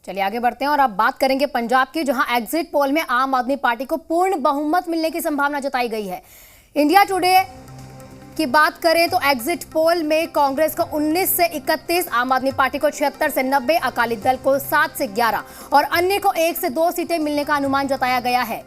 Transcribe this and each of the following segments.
चलिए आगे बढ़ते हैं और अब बात करेंगे पंजाब की, जहां एग्जिट पोल में आम आदमी पार्टी को पूर्ण बहुमत मिलने की संभावना जताई गई है। इंडिया टुडे की बात करें तो एग्जिट पोल में कांग्रेस को 19 से 31, आम आदमी पार्टी को 76 से 90, अकाली दल को 7 से 11 और अन्य को 1 से 2 सीटें मिलने का अनुमान जताया गया है।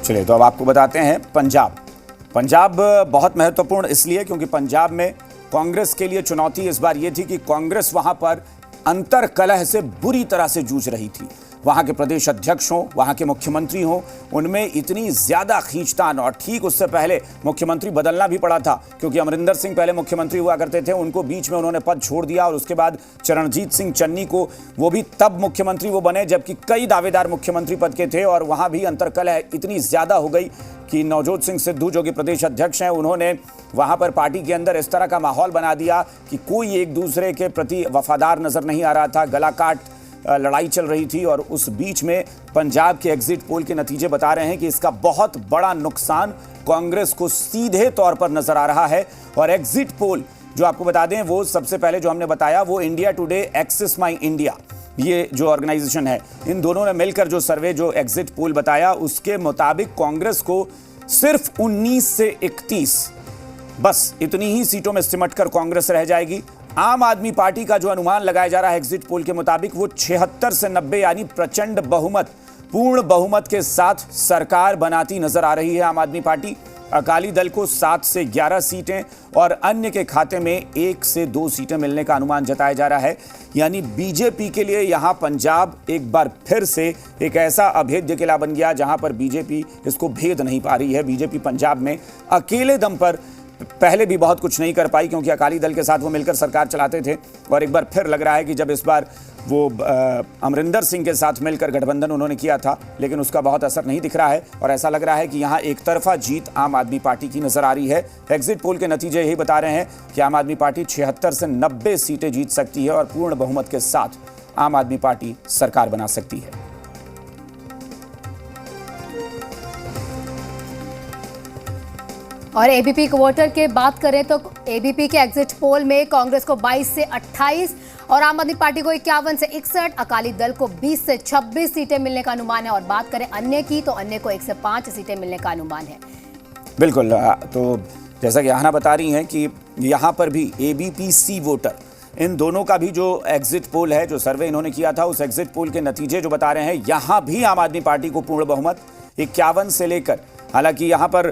चलिए तो अब आपको बताते हैं पंजाब बहुत महत्वपूर्ण इसलिए क्योंकि पंजाब में कांग्रेस के लिए चुनौती इस बार ये थी कि कांग्रेस वहां पर अंतर्कलह से बुरी तरह से जूझ रही थी। वहां के प्रदेश अध्यक्ष हों, वहां के मुख्यमंत्री हों, उनमें इतनी ज्यादा खींचतान, और ठीक उससे पहले मुख्यमंत्री बदलना भी पड़ा था क्योंकि अमरिंदर सिंह पहले मुख्यमंत्री हुआ करते थे, उनको बीच में उन्होंने पद छोड़ दिया और उसके बाद चरणजीत सिंह चन्नी को वो भी तब मुख्यमंत्री वो बने जबकि कई दावेदार मुख्यमंत्री पद के थे। और वहां भी अंतर्कलह इतनी ज्यादा हो गई कि नवजोत सिंह सिद्धू जो कि प्रदेश अध्यक्ष हैं, उन्होंने वहां पर पार्टी के अंदर इस तरह का माहौल बना दिया कि कोई एक दूसरे के प्रति वफादार नजर नहीं आ रहा था, गला काट लड़ाई चल रही थी। और उस बीच में पंजाब के एग्जिट पोल के नतीजे बता रहे हैं कि इसका बहुत बड़ा नुकसान कांग्रेस को सीधे तौर पर नजर आ रहा है। और एग्जिट पोल जो आपको बता दें, वो सबसे पहले जो हमने बताया वो इंडिया टुडे, एक्सिस माई इंडिया, ये जो ऑर्गेनाइजेशन है, इन दोनों ने मिलकर जो सर्वे, जो एग्जिट पोल बताया, उसके मुताबिक कांग्रेस को सिर्फ 19 से 31, बस इतनी ही सीटों में सिमटकर कांग्रेस रह जाएगी। आम आदमी पार्टी का जो अनुमान लगाया जा रहा है एग्जिट पोल के मुताबिक, वो 76 से 90 यानी प्रचंड बहुमत, पूर्ण बहुमत के साथ सरकार बनाती नजर आ रही है आम आदमी पार्टी। अकाली दल को 7 से 11 सीटें और अन्य के खाते में 1 से 2 सीटें मिलने का अनुमान जताया जा रहा है। यानी बीजेपी के लिए यहां पंजाब एक बार फिर से एक ऐसा अभेद्य किला बन गया जहां पर बीजेपी इसको भेद नहीं पा रही है। बीजेपी पंजाब में अकेले दम पर पहले भी बहुत कुछ नहीं कर पाई क्योंकि अकाली दल के साथ वो मिलकर सरकार चलाते थे, और एक बार फिर लग रहा है कि जब इस बार वो अमरिंदर सिंह के साथ मिलकर गठबंधन उन्होंने किया था, लेकिन उसका बहुत असर नहीं दिख रहा है और ऐसा लग रहा है कि यहाँ एक तरफा जीत आम आदमी पार्टी की नजर आ रही है। एग्जिट पोल के नतीजे यही बता रहे हैं कि आम आदमी पार्टी 76 से 90 सीटें जीत सकती है और पूर्ण बहुमत के साथ आम आदमी पार्टी सरकार बना सकती है। और एबीपी वोटर के बात करें तो एबीपी के एग्जिट पोल में कांग्रेस को 22 से 28 और आम आदमी पार्टी को 51 से 61, अकाली दल को 20 से 26 सीटें मिलने का अनुमान है। और बात करें अन्य की तो अन्य को 1 से 5 सीटें मिलने का अनुमान है। बिल्कुल, तो जैसा कि आहना बता रही हैं कि यहाँ पर भी एबीपी सी वोटर, इन दोनों का भी जो एग्जिट पोल है, जो सर्वे इन्होंने किया था, उस एग्जिट पोल के नतीजे जो बता रहे हैं, यहाँ भी आम आदमी पार्टी को पूर्ण बहुमत 51 से लेकर, हालांकि यहाँ पर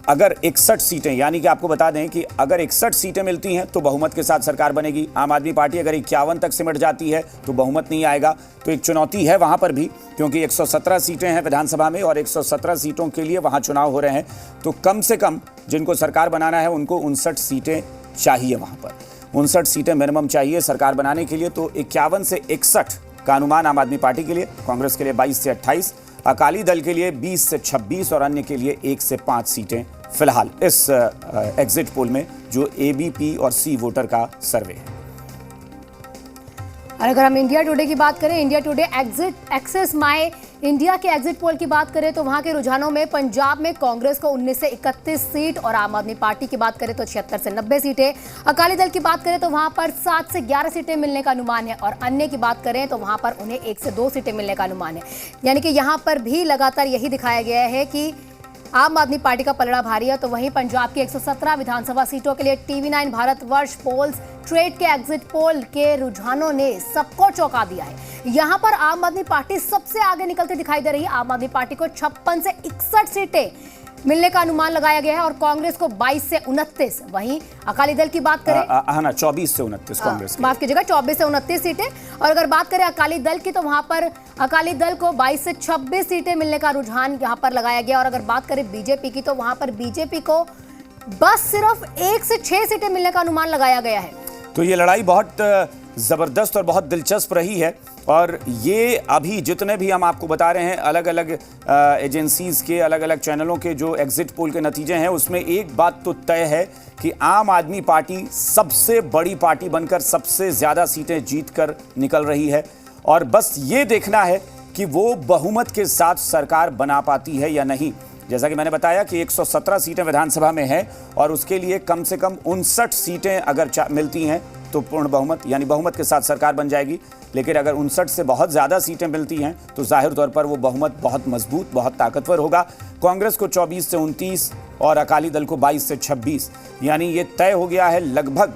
अगर 61 सीटें, यानी कि आपको बता दें कि अगर 61 सीटें मिलती हैं तो बहुमत के साथ सरकार बनेगी। आम आदमी पार्टी अगर 51 तक सिमट जाती है तो बहुमत नहीं आएगा। तो एक चुनौती है वहाँ पर भी क्योंकि 117 सीटें हैं विधानसभा में और 117 सीटों के लिए वहाँ चुनाव हो रहे हैं। तो कम से कम जिनको सरकार बनाना है उनको 59 सीटें चाहिए, वहाँ पर 59 सीटें मिनिमम चाहिए सरकार बनाने के लिए। तो 51 से 61 का अनुमान आम आदमी पार्टी के लिए, कांग्रेस के लिए 22 से 28, अकाली दल के लिए 20 से 26 और अन्य के लिए 1 से 5 सीटें फिलहाल इस एग्जिट पोल में जो एबीपी और सी वोटर का सर्वे है। और अगर हम इंडिया टुडे की बात करें, इंडिया टुडे एक्सिस माई इंडिया के एग्जिट पोल की बात करें तो वहां के रुझानों में पंजाब में कांग्रेस को 19 से 31 सीट और आम आदमी पार्टी की बात करें तो 76 से 90 सीटें, अकाली दल की बात करें तो वहां पर 7 से 11 सीटें मिलने का अनुमान है और अन्य की बात करें तो वहां पर उन्हें 1 से 2 सीटें मिलने का अनुमान है। यानी कि यहां पर भी लगातार यही दिखाया गया है कि आम आदमी पार्टी का पलड़ा भारी है। तो वहीं पंजाब की 117 विधानसभा सीटों के लिए टीवी9 भारतवर्ष पोल्स ट्रेड के एग्जिट पोल के रुझानों ने सबको चौंका दिया है। यहां पर आम आदमी पार्टी सबसे आगे निकलती दिखाई दे रही है। आम आदमी पार्टी को 56 से 61 सीटें मिलने का अनुमान लगाया गया है और कांग्रेस को 22 से 29। वहीं अकाली दल की बात करें, 24 से 29 कांग्रेस, माफ कीजिएगा, 24 से 29 सीटें। और अगर बात करें अकाली दल की तो वहां पर अकाली दल को 22 से 26 सीटें मिलने का रुझान यहां पर लगाया गया। और अगर बात करें बीजेपी की तो वहां पर बीजेपी को बस सिर्फ 1 से 6 सीटें मिलने का अनुमान लगाया गया है। तो ये लड़ाई बहुत ज़बरदस्त और बहुत दिलचस्प रही है। और ये अभी जितने भी हम आपको बता रहे हैं अलग अलग एजेंसीज़ के, अलग अलग चैनलों के जो एग्जिट पोल के नतीजे हैं, उसमें एक बात तो तय है कि आम आदमी पार्टी सबसे बड़ी पार्टी बनकर सबसे ज़्यादा सीटें जीत कर निकल रही है। और बस ये देखना है कि वो बहुमत के साथ सरकार बना पाती है या नहीं। जैसा कि मैंने बताया कि 117 सीटें विधानसभा में हैं और उसके लिए कम से कम 59 सीटें अगर मिलती हैं महत्वपूर्ण बहुमत, यानी बहुमत के साथ सरकार बन जाएगी। लेकिन अगर 59 से बहुत ज़्यादा सीटें मिलती हैं तो जाहिर तौर पर वो बहुमत बहुत मजबूत, बहुत ताकतवर होगा। कांग्रेस को 24 से 29 और अकाली दल को 22 से 26, यानी ये तय हो गया है लगभग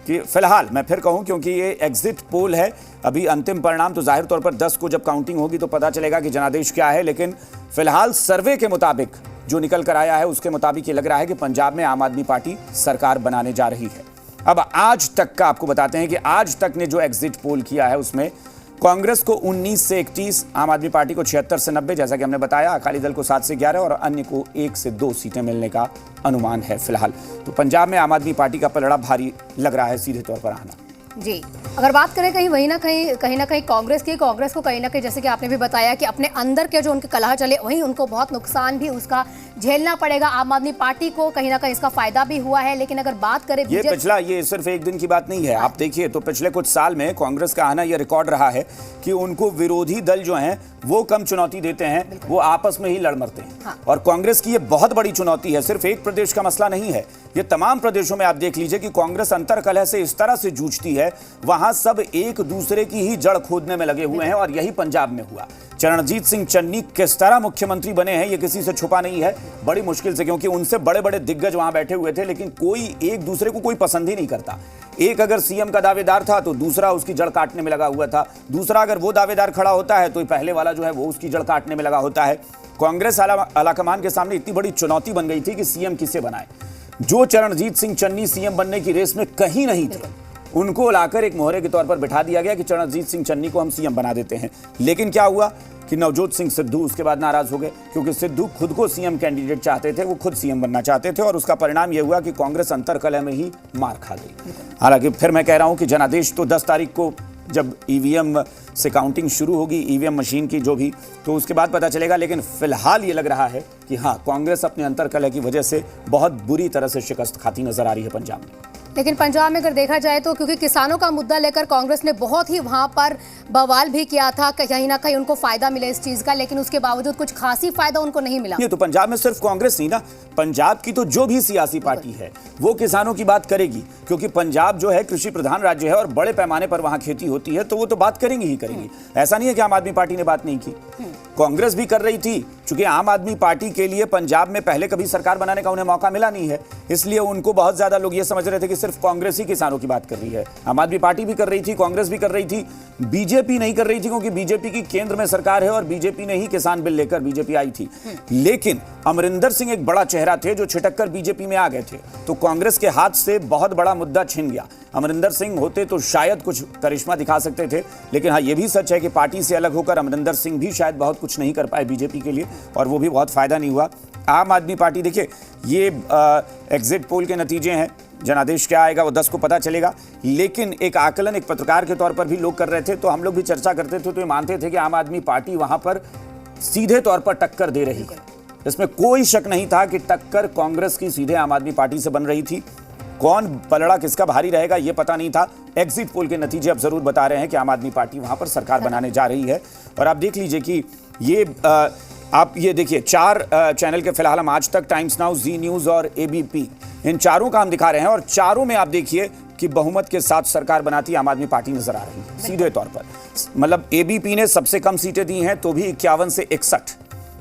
कि फिलहाल मैं फिर कहूं, क्योंकि ये एग्जिट पोल है, अभी अंतिम परिणाम तो जाहिर तौर पर 10 को जब काउंटिंग होगी तो पता चलेगा कि जनादेश क्या है। लेकिन फिलहाल सर्वे के मुताबिक जो निकल कर आया है उसके मुताबिक ये लग रहा है कि पंजाब में आम आदमी पार्टी सरकार बनाने जा रही है। अब आज तक का आपको बताते हैं कि आज तक ने जो एग्जिट पोल किया है उसमें कांग्रेस को 19 से 31, आम आदमी पार्टी को 76 से 90, जैसा कि हमने बताया, अकाली दल को 7 से 11 और अन्य को 1 से 2 सीटें मिलने का अनुमान है फिलहाल। तो पंजाब में आम आदमी पार्टी का पलड़ा भारी लग रहा है सीधे तौर पर आना। जी, अगर बात करें कहीं कहीं ना कहीं कांग्रेस को कहीं ना कहीं, जैसे कि आपने भी बताया कि अपने अंदर के जो उनके कलह चले, वहीं उनको बहुत नुकसान भी उसका झेलना पड़ेगा। आम आदमी पार्टी को कहीं ना कहीं इसका फायदा भी हुआ है। लेकिन अगर बात करें ये सिर्फ एक दिन की बात नहीं है। आप देखिए तो पिछले कुछ साल में कांग्रेस का आना यह रिकॉर्ड रहा है कि उनको विरोधी दल जो हैं वो कम चुनौती देते हैं, वो आपस में ही लड़ मरते हैं। हाँ। और कांग्रेस की ये बहुत बड़ी चुनौती है, सिर्फ एक प्रदेश का मसला नहीं है, ये तमाम प्रदेशों में आप देख लीजिए कि कांग्रेस अंतर कलह से इस तरह से जूझती है, वहां सब एक दूसरे की ही जड़ खोदने में लगे हुए हैं। और यही पंजाब में हुआ। चरणजीत सिंह चन्नी किस तरह मुख्यमंत्री बने हैं ये किसी से छुपा नहीं है, बड़ी मुश्किल से, क्योंकि उनसे बड़े बड़े दिग्गज वहां बैठे हुए थे, लेकिन कोई एक दूसरे को कोई पसंद ही नहीं करता। एक अगर सीएम का दावेदार था तो दूसरा उसकी जड़ काटने में लगा हुआ था, दूसरा अगर वो दावेदार खड़ा होता है तो पहले वाला जो है वो उसकी जड़ काटने में लगा होता है। कांग्रेस आलाकमान के सामने इतनी बड़ी चुनौती बन गई थी कि सीएम किसे बनाए। जो चरणजीत सिंह चन्नी सीएम बनने की रेस में कहीं नहीं थे, उनको लाकर एक मोहरे के तौर पर बिठा दिया गया कि चरणजीत सिंह चन्नी को हम सीएम बना देते हैं। लेकिन क्या हुआ कि नवजोत सिंह सिद्धू उसके बाद नाराज हो गए, क्योंकि सिद्धू खुद को सीएम कैंडिडेट चाहते थे, वो खुद सीएम बनना चाहते थे। और उसका परिणाम यह हुआ कि कांग्रेस अंतर कलह में ही मार खा गई। हालांकि फिर मैं कह रहा हूं कि जनादेश तो 10 तारीख को जब ईवीएम से काउंटिंग शुरू होगी, ईवीएम मशीन की जो भी, तो उसके बाद पता चलेगा। लेकिन फिलहाल ये लग रहा है कि हाँ, कांग्रेस अपने अंतर कलह की वजह से बहुत बुरी तरह से शिकस्त खाती नजर आ रही है पंजाब में। लेकिन पंजाब में अगर देखा जाए तो क्योंकि किसानों का मुद्दा लेकर कांग्रेस ने बहुत ही वहां पर बवाल भी किया था, कहीं ना कहीं उनको फायदा मिले इस चीज का, लेकिन उसके बावजूद कुछ खासी फायदा उनको नहीं मिला। ये तो पंजाब में सिर्फ कांग्रेस नहीं ना, पंजाब की तो जो भी सियासी पार्टी है वो किसानों की बात करेगी, क्योंकि पंजाब जो है कृषि प्रधान राज्य है और बड़े पैमाने पर वहां खेती होती है, तो वो तो बात करेंगी ही करेंगी। ऐसा नहीं है कि आम आदमी पार्टी ने बात नहीं की, कांग्रेस भी कर रही थी। चूंकि आम आदमी पार्टी के लिए पंजाब में पहले कभी सरकार बनाने का उन्हें मौका मिला नहीं है, इसलिए उनको बहुत ज्यादा लोग ये समझ रहे थे कि सिर्फ कांग्रेस ही किसानों की बात कर रही है। आम आदमी पार्टी भी कर रही थी, कांग्रेस भी कर रही थी, बीजेपी नहीं कर रही थी, क्योंकि बीजेपी की केंद्र में सरकार है और बीजेपी ने ही किसान बिल लेकर बीजेपी आई थी। लेकिन अमरिंदर सिंह एक बड़ा चेहरा थे जो छिटक कर बीजेपी में आ गए थे, तो कांग्रेस के हाथ से बहुत बड़ा मुद्दा छिन गया। अमरिंदर सिंह होते तो शायद कुछ करिश्मा दिखा सकते थे, लेकिन हाँ, ये भी सच है कि पार्टी से अलग होकर अमरिंदर सिंह भी शायद बहुत कुछ नहीं कर पाए बीजेपी के लिए, और वो भी बहुत फायदा नहीं हुआ। आम आदमी पार्टी, देखिए ये एग्जिट पोल के नतीजे हैं, जनादेश क्या आएगा वो 10 को पता चलेगा। लेकिन एक आकलन एक पत्रकार के तौर पर भी लोग कर रहे थे, तो हम लोग भी चर्चा करते थे, तो ये मानते थे कि आम आदमी पार्टी वहां पर सीधे तौर पर टक्कर दे रही है। इसमें कोई शक नहीं था कि टक्कर कांग्रेस की सीधे आम आदमी पार्टी से बन रही थी। कौन पलड़ा किसका भारी रहेगा ये पता नहीं था। एग्जिट पोल के नतीजे अब जरूर बता रहे हैं कि आम आदमी पार्टी वहां पर सरकार बनाने जा रही है। और आप देख लीजिए कि ये आप ये देखिए 4 चैनल के फिलहाल हम आज तक, टाइम्स नाउ, जी न्यूज और एबीपी, इन चारों का हम दिखा रहे हैं, और चारों में आप देखिए कि बहुमत के साथ सरकार बनाती आम आदमी पार्टी नजर आ रही है सीधे तौर पर। मतलब एबीपी ने सबसे कम सीटें दी हैं, तो भी 51 से 61।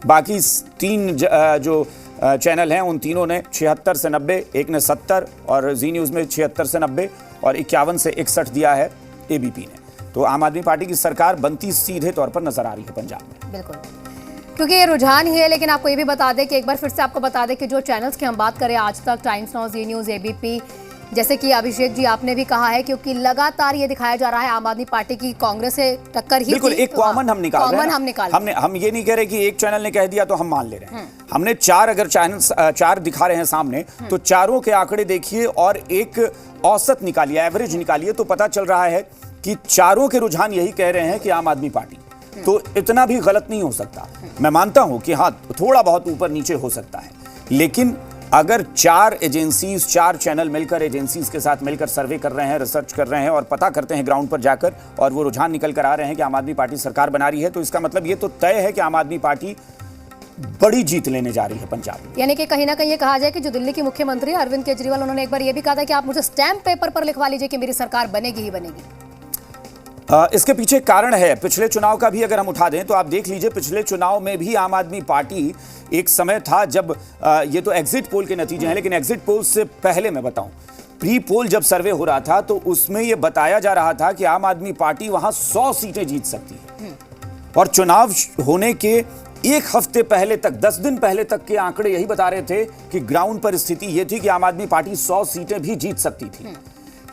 बाकी 3 जो चैनल हैं उन तीनों ने 76 से 90, एक ने 70 और जी न्यूज में 76 से 90 और 51 से 61 दिया है एबीपी ने। तो आम आदमी पार्टी की सरकार बनती सीधे तौर पर नजर आ रही है पंजाब में। बिल्कुल, क्योंकि ये रुझान ही है। लेकिन आपको ये भी बता दें कि एक बार फिर से आपको बता दें कि जो चैनल्स की हम बात करें आज तक, टाइम्स नाउ, जी न्यूज़, एबीपी, जैसे कि अभिषेक जी आपने भी कहा है, क्योंकि लगातार ये दिखाया जा रहा है आम आदमी पार्टी की कांग्रेस से टक्कर ही बिल्कुल एक कॉमन हम निकाल रहे हैं। हम ये नहीं कह रहे कि एक चैनल ने कह दिया तो हम मान ले रहे हैं। हमने 4 अगर चैनल्स 4 दिखा रहे हैं सामने, तो चारों के आंकड़े देखिए और एक औसत निकालिए, एवरेज निकालिए, तो पता चल रहा है कि चारों के रुझान यही कह रहे हैं कि आम आदमी पार्टी। तो इतना भी गलत नहीं हो सकता। मैं मानता हूं कि हाँ, थोड़ा बहुत ऊपर नीचे हो सकता है, लेकिन अगर 4 एजेंसीज, 4 चैनल मिलकर एजेंसीज के साथ मिलकर सर्वे कर रहे हैं, रिसर्च कर रहे हैं और पता करते हैं ग्राउंड पर जाकर, और वो रुझान निकल कर आ रहे हैं कि आम आदमी पार्टी सरकार बना रही है, तो इसका मतलब ये तो तय है कि आम आदमी पार्टी बड़ी जीत लेने जा रही है पंजाब में। यानी कि कहीं ना कहीं ये कहा जाए कि जो दिल्ली के मुख्यमंत्री अरविंद केजरीवाल, उन्होंने एक बार ये भी कहा था कि आप मुझे स्टैम्प पेपर पर लिखवा लीजिए कि मेरी सरकार बनेगी ही बनेगी। इसके पीछे कारण है, पिछले चुनाव का भी अगर हम उठा दें तो आप देख लीजिए, पिछले चुनाव में भी आम आदमी पार्टी, एक समय था जब ये तो एग्जिट पोल के नतीजे हैं, लेकिन एग्जिट पोल से पहले मैं बताऊं, प्री पोल जब सर्वे हो रहा था तो उसमें यह बताया जा रहा था कि आम आदमी पार्टी वहां 100 सीटें जीत सकती है। और चुनाव होने के एक हफ्ते पहले तक, 10 दिन पहले तक के आंकड़े यही बता रहे थे कि ग्राउंड पर स्थिति यह थी कि आम आदमी पार्टी 100 सीटें भी जीत सकती थी।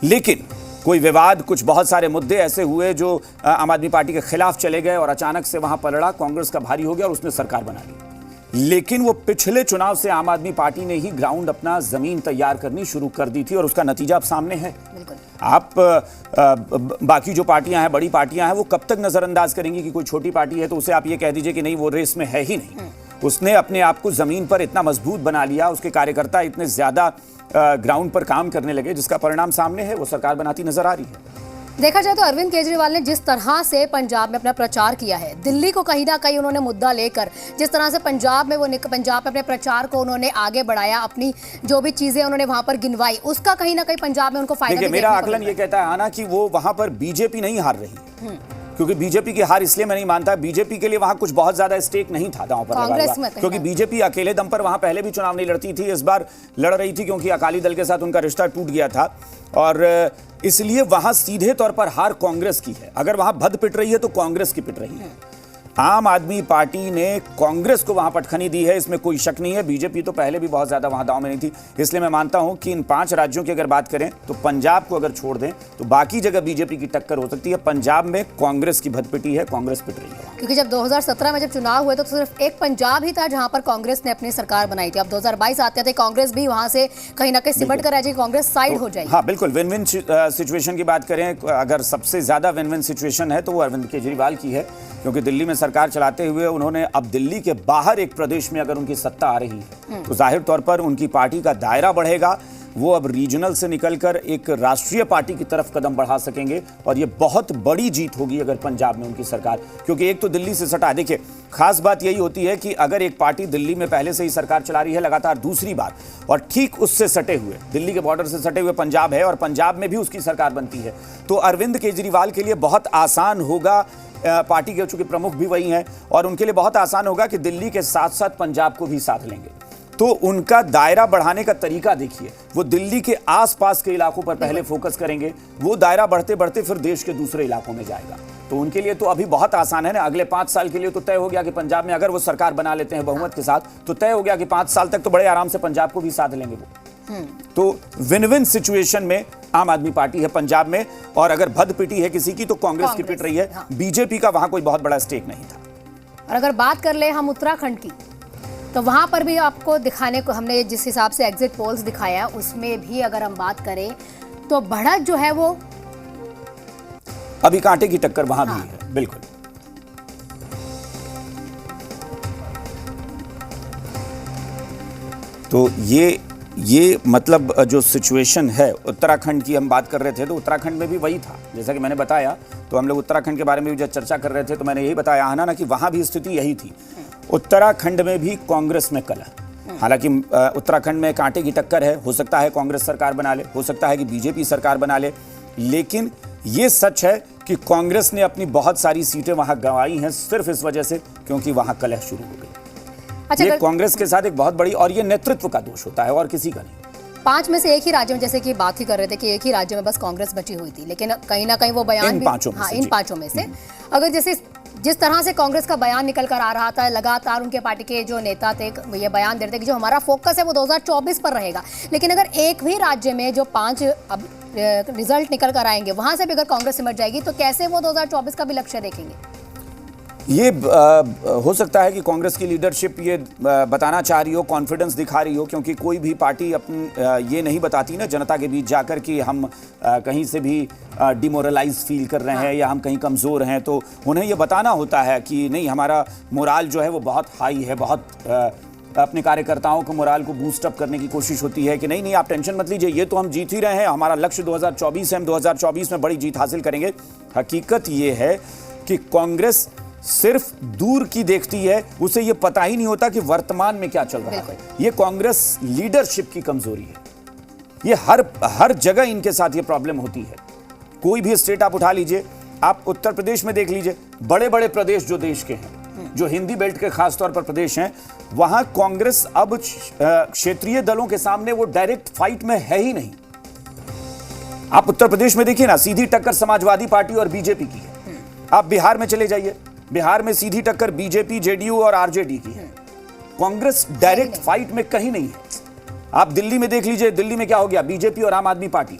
लेकिन कोई विवाद, कुछ बहुत सारे मुद्दे ऐसे हुए जो आम आदमी पार्टी के खिलाफ चले गए और अचानक से वहां पलड़ा कांग्रेस का भारी हो गया और उसने सरकार बना ली। लेकिन वो पिछले चुनाव से आम आदमी पार्टी ने ही ग्राउंड, अपना जमीन तैयार करनी शुरू कर दी थी और उसका नतीजा अब सामने है। आप बाकी जो पार्टियां हैं, बड़ी पार्टियां हैं, वो कब तक नजरअंदाज करेंगी कि कोई छोटी पार्टी है तो उसे आप ये कह दीजिए कि नहीं वो रेस में है ही नहीं। उसने अपने आप को जमीन पर इतना मजबूत बना लिया, उसके कार्यकर्ता इतने ज्यादा ग्राउंड पर काम करने लगे, जिसका परिणाम सामने है, वो सरकार बनाती नजर आ रही है। देखा जाए तो अरविंद केजरीवाल ने जिस तरह से पंजाब में अपना प्रचार किया है, दिल्ली को कहीं ना कहीं उन्होंने मुद्दा लेकर जिस तरह से पंजाब में अपने प्रचार को उन्होंने आगे बढ़ाया, अपनी जो भी चीजें उन्होंने वहां पर गिनवाई, उसका कहीं ना कहीं पंजाब में उनको फायदा। मेरा आकलन ये कहता है ना कि वो वहां पर बीजेपी नहीं हार रही, क्योंकि बीजेपी की हार इसलिए मैं नहीं मानता, बीजेपी के लिए वहां कुछ बहुत ज्यादा स्टेक नहीं था दांव पर लगा हुआ, क्योंकि बीजेपी अकेले दम पर वहां पहले भी चुनाव नहीं लड़ती थी, इस बार लड़ रही थी क्योंकि अकाली दल के साथ उनका रिश्ता टूट गया था और इसलिए वहां सीधे तौर पर हार कांग्रेस की है। अगर वहां भद पिट रही है तो कांग्रेस की पिट रही है। आम आदमी पार्टी ने कांग्रेस को वहां पटखनी दी है, इसमें कोई शक नहीं है। बीजेपी तो पहले भी बहुत ज्यादा वहां दांव में नहीं थी, इसलिए मैं मानता हूं कि इन 5 राज्यों की अगर बात करें तो पंजाब को अगर छोड़ दें तो बाकी जगह बीजेपी की टक्कर हो सकती है। पंजाब में कांग्रेस की भदपिटी है, कांग्रेस पिट रही है, क्योंकि जब 2017 में जब चुनाव हुए तो सिर्फ एक पंजाब ही था जहां पर कांग्रेस ने अपनी सरकार बनाई थी। अब 2022 आते थे, कांग्रेस भी वहां से कहीं ना कहीं सिमट कर आ जाएगी, कांग्रेस साइड हो जाएगी। हाँ बिल्कुल, विन विन सिचुएशन की बात करें, अगर सबसे ज्यादा विन विन सिचुएशन है तो वो अरविंद केजरीवाल की है, क्योंकि दिल्ली में सरकार चलाते हुए उन्होंने अब दिल्ली के बाहर एक प्रदेश में अगर उनकी सत्ता आ रही है तो जाहिर तौर पर उनकी पार्टी का दायरा बढ़ेगा, वो अब रीजनल से निकलकर एक राष्ट्रीय पार्टी की तरफ कदम बढ़ा सकेंगे और ये बहुत बड़ी जीत होगी अगर पंजाब में उनकी सरकार, क्योंकि एक तो दिल्ली से सटा, देखिए खास बात यही होती है कि अगर एक पार्टी दिल्ली में पहले से ही सरकार चला रही है लगातार दूसरी बार और ठीक उससे सटे हुए, दिल्ली के बॉर्डर से सटे हुए पंजाब है और पंजाब में भी उसकी सरकार बनती है, तो अरविंद केजरीवाल के लिए बहुत आसान होगा, पार्टी के चूंकि प्रमुख भी वही हैं और उनके लिए बहुत आसान होगा कि दिल्ली के साथ साथ पंजाब को भी साथ लेंगे। तो उनका दायरा बढ़ाने का तरीका देखिए, वो दिल्ली के आसपास के इलाकों पर पहले फोकस करेंगे, वो दायरा बढ़ते बढ़ते फिर देश के दूसरे इलाकों में जाएगा। तो उनके लिए तो अभी बहुत आसान है ना, अगले 5 साल के लिए तो तय हो गया कि पंजाब में अगर वो सरकार बना लेते हैं बहुमत के साथ तो तय हो गया कि 5 साल तक तो बड़े आराम से पंजाब को भी साथ लेंगे वो। तो विन विन सिचुएशन में आम आदमी पार्टी है पंजाब में, और अगर भद पिटी है किसी की तो कांग्रेस की पिट रही है। हाँ। बीजेपी का वहां कोई बहुत बड़ा स्टेक नहीं था। और अगर बात कर ले हम उत्तराखंड की, तो वहां पर भी आपको दिखाने को हमने जिस हिसाब से एग्जिट पोल्स दिखाया उसमें भी अगर हम बात करें तो बढ़त जो है वो अभी कांटे की टक्कर वहां भी है। बिल्कुल, तो ये मतलब जो सिचुएशन है उत्तराखंड की हम बात कर रहे थे तो उत्तराखंड में भी वही था, जैसा कि मैंने बताया। तो हम लोग उत्तराखंड के बारे में भी जब चर्चा कर रहे थे तो मैंने यही बताया ना कि वहां भी स्थिति यही थी। उत्तराखंड में भी कांग्रेस में कलह, हालांकि उत्तराखंड में कांटे की टक्कर है, हो सकता है कांग्रेस सरकार बना ले, हो सकता है कि बीजेपी सरकार बना ले, लेकिन ये सच है कि कांग्रेस ने अपनी बहुत सारी सीटें वहां गंवाई हैं सिर्फ इस वजह से क्योंकि वहां कलह शुरू हो गई। अच्छा, ये कांग्रेस के साथ एक बहुत बड़ी, और ये नेतृत्व का दोष होता है और किसी का नहीं। 5 में से एक ही राज्य में, जैसे कि बात ही कर रहे थे कि एक ही राज्य में बस कांग्रेस बची हुई थी, लेकिन कहीं ना कहीं वो बयान इन 5 में से अगर जैसे जिस तरह से कांग्रेस का बयान निकल कर आ रहा था, लगातार उनके पार्टी के जो नेता थे ये बयान दे रहे थे कि जो हमारा फोकस है वो 2024 पर रहेगा, लेकिन अगर एक भी राज्य में जो 5 अब रिजल्ट निकल कर आएंगे वहां से भी अगर कांग्रेस सिमट जाएगी तो कैसे वो 2024 का भी लक्ष्य देखेंगे? ये हो सकता है कि कांग्रेस की लीडरशिप ये बताना चाह रही हो, कॉन्फिडेंस दिखा रही हो, क्योंकि कोई भी पार्टी अपनी ये नहीं बताती ना जनता के बीच जाकर कि हम कहीं से भी डिमोरलाइज फील कर रहे हैं या हम कहीं कमज़ोर हैं। तो उन्हें ये बताना होता है कि नहीं, हमारा मोराल जो है वो बहुत हाई है, बहुत अपने कार्यकर्ताओं को मोराल को बूस्ट अप करने की कोशिश होती है कि नहीं नहीं आप टेंशन मत लीजिए, ये तो हम जीत ही रहे हैं, हमारा लक्ष्य 2024 है, हम 2024 में बड़ी जीत हासिल करेंगे। हकीकत ये है कि कांग्रेस सिर्फ दूर की देखती है, उसे यह पता ही नहीं होता कि वर्तमान में क्या चल रहा है। यह कांग्रेस लीडरशिप की कमजोरी है। ये हर जगह इनके साथ ये प्रॉब्लम होती है। कोई भी स्टेट आप उठा लीजिए, आप उत्तर प्रदेश में देख लीजिए, बड़े बड़े प्रदेश जो देश के हैं, जो हिंदी बेल्ट के खास तौर पर प्रदेश हैं, वहां कांग्रेस अब क्षेत्रीय दलों के सामने वो डायरेक्ट फाइट में है ही नहीं। आप उत्तर प्रदेश में देखिए ना, सीधी टक्कर समाजवादी पार्टी और बीजेपी की है। आप बिहार में चले जाइए, बिहार में सीधी टक्कर बीजेपी, जेडीयू और आरजेडी की है। कांग्रेस डायरेक्ट फाइट में कहीं नहीं है। आप दिल्ली में देख लीजिए, दिल्ली में क्या हो गया, बीजेपी और आम आदमी पार्टी।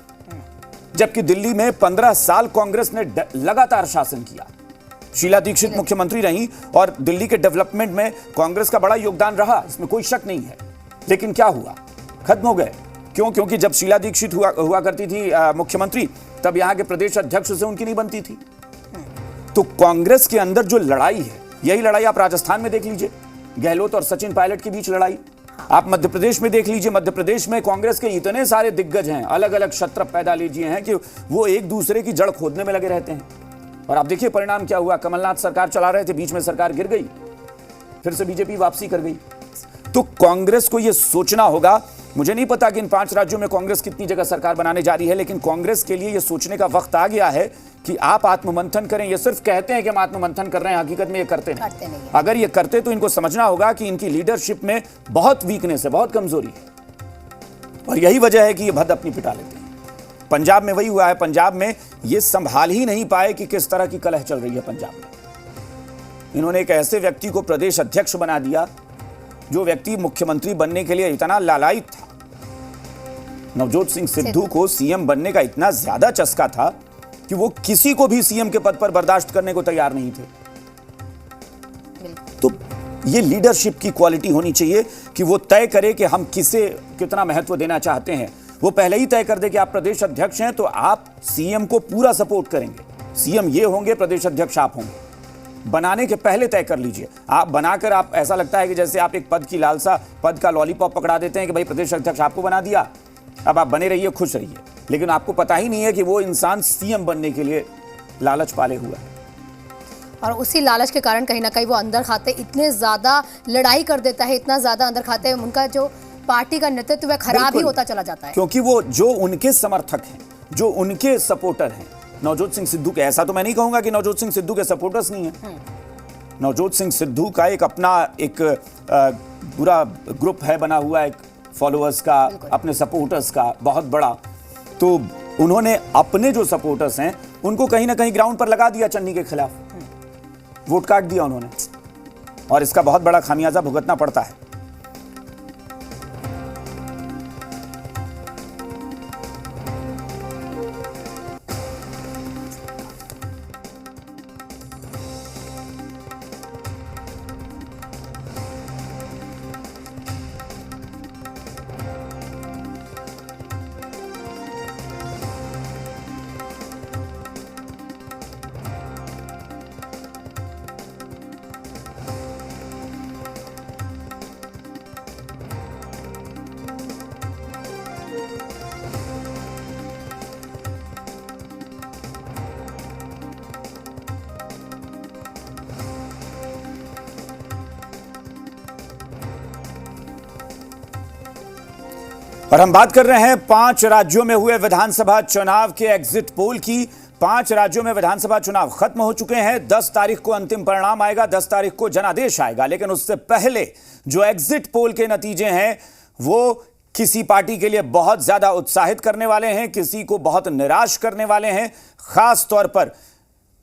जबकि दिल्ली में 15 साल कांग्रेस ने लगातार शासन किया। शीला दीक्षित मुख्यमंत्री रही और दिल्ली के डेवलपमेंट में कांग्रेस का बड़ा योगदान रहा, इसमें कोई शक नहीं है। लेकिन क्या हुआ, खत्म हो गए। क्यों? क्योंकि जब शीला दीक्षित हुआ करती थी मुख्यमंत्री, तब यहां के प्रदेश अध्यक्ष से उनकी नहीं बनती थी। तो कांग्रेस के अंदर जो लड़ाई है, यही लड़ाई आप राजस्थान में देख लीजिए, गहलोत और सचिन पायलट के बीच लड़ाई। आप मध्य प्रदेश में देख लीजिए, मध्य प्रदेश में कांग्रेस के इतने सारे दिग्गज हैं, अलग अलग क्षत्र पैदा लीजिए हैं कि वो एक दूसरे की जड़ खोदने में लगे रहते हैं। और आप देखिए परिणाम क्या हुआ। कमलनाथ सरकार चला रहे थे, बीच में सरकार गिर गई, फिर से बीजेपी वापसी कर गई। तो कांग्रेस को यह सोचना होगा। मुझे नहीं पता कि इन 5 राज्यों में कांग्रेस कितनी जगह सरकार बनाने जा रही है, लेकिन कांग्रेस के लिए यह सोचने का वक्त आ गया है कि आप आत्ममंथन करें। ये सिर्फ कहते हैं कि हम आत्ममंथन कर रहे हैं, हकीकत में ये करते नहीं। अगर ये करते तो इनको समझना होगा कि इनकी लीडरशिप में बहुत वीकनेस है, बहुत कमजोरी है, और यही वजह है कि ये भद अपनी पिटा लेते हैं। पंजाब में वही हुआ है। पंजाब में ये संभाल ही नहीं पाए कि किस तरह की कलह चल रही है पंजाब में। इन्होंने एक ऐसे व्यक्ति को प्रदेश अध्यक्ष बना दिया जो व्यक्ति मुख्यमंत्री बनने के लिए इतना लालायित था। नवजोत सिंह सिद्धू को सीएम बनने का इतना ज्यादा चस्का था कि वो किसी को भी सीएम के पद पर बर्दाश्त करने को तैयार नहीं थे। तो ये लीडरशिप की क्वालिटी होनी चाहिए कि वो तय करे कि हम किसे कितना महत्व देना चाहते हैं। वो पहले ही तय कर दे कि आप प्रदेश अध्यक्ष हैं तो आप सीएम को पूरा सपोर्ट करेंगे। सीएम ये होंगे, प्रदेश अध्यक्ष आप होंगे। बनाने के पहले तय कर लीजिए। आप बनाकर आप ऐसा लगता है कि जैसे आप एक पद की लालसा, पद का लॉलीपॉप पकड़ा देते हैं कि भाई प्रदेश अध्यक्ष आपको बना दिया, अब आप बने रहिए, खुश रहिए। लेकिन आपको पता ही नहीं है कि वो इंसान सीएम बनने के लिए लालच पाले हुआ है, और उसी लालच के कारण कहीं ना कहीं वो अंदर खाते इतने ज्यादा लड़ाई कर देता है, इतना ज्यादा अंदर खाते हैं, उनका जो पार्टी का नेतृत्व खराब ही होता चला जाता है। क्योंकि वो जो उनके समर्थक हैं, जो उनके सपोर्टर हैं, नवजोत सिंह सिद्धू के, ऐसा तो मैं नहीं कहूंगा कि नवजोत सिंह सिद्धू के सपोर्टर्स नहीं है। नवजोत सिंह सिद्धू का एक अपना एक पूरा ग्रुप है बना हुआ, एक फॉलोअर्स का, अपने सपोर्टर्स का बहुत बड़ा। तो उन्होंने अपने जो सपोर्टर्स हैं उनको कहीं ना कहीं ग्राउंड पर लगा दिया चन्नी के खिलाफ, वोट काट दिया उन्होंने, और इसका बहुत बड़ा खामियाजा भुगतना पड़ता है। और हम बात कर रहे हैं 5 राज्यों में हुए विधानसभा चुनाव के एग्जिट पोल की। 5 राज्यों में विधानसभा चुनाव खत्म हो चुके हैं। 10 तारीख को अंतिम परिणाम आएगा, 10 तारीख को जनादेश आएगा। लेकिन उससे पहले जो एग्जिट पोल के नतीजे हैं वो किसी पार्टी के लिए बहुत ज्यादा उत्साहित करने वाले हैं, किसी को बहुत निराश करने वाले हैं। खास तौर पर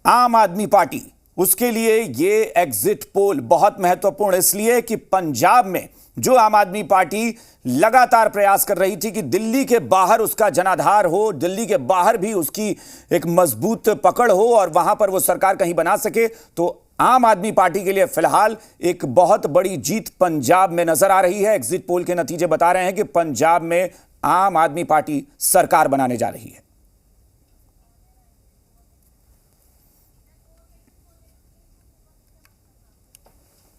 आम आदमी पार्टी, उसके लिए ये एग्जिट पोल बहुत महत्वपूर्ण इसलिए कि पंजाब में जो आम आदमी पार्टी लगातार प्रयास कर रही थी कि दिल्ली के बाहर उसका जनाधार हो, दिल्ली के बाहर भी उसकी एक मजबूत पकड़ हो और वहां पर वो सरकार कहीं बना सके, तो आम आदमी पार्टी के लिए फिलहाल एक बहुत बड़ी जीत पंजाब में नजर आ रही है। एग्जिट पोल के नतीजे बता रहे हैं कि पंजाब में आम आदमी पार्टी सरकार बनाने जा रही है।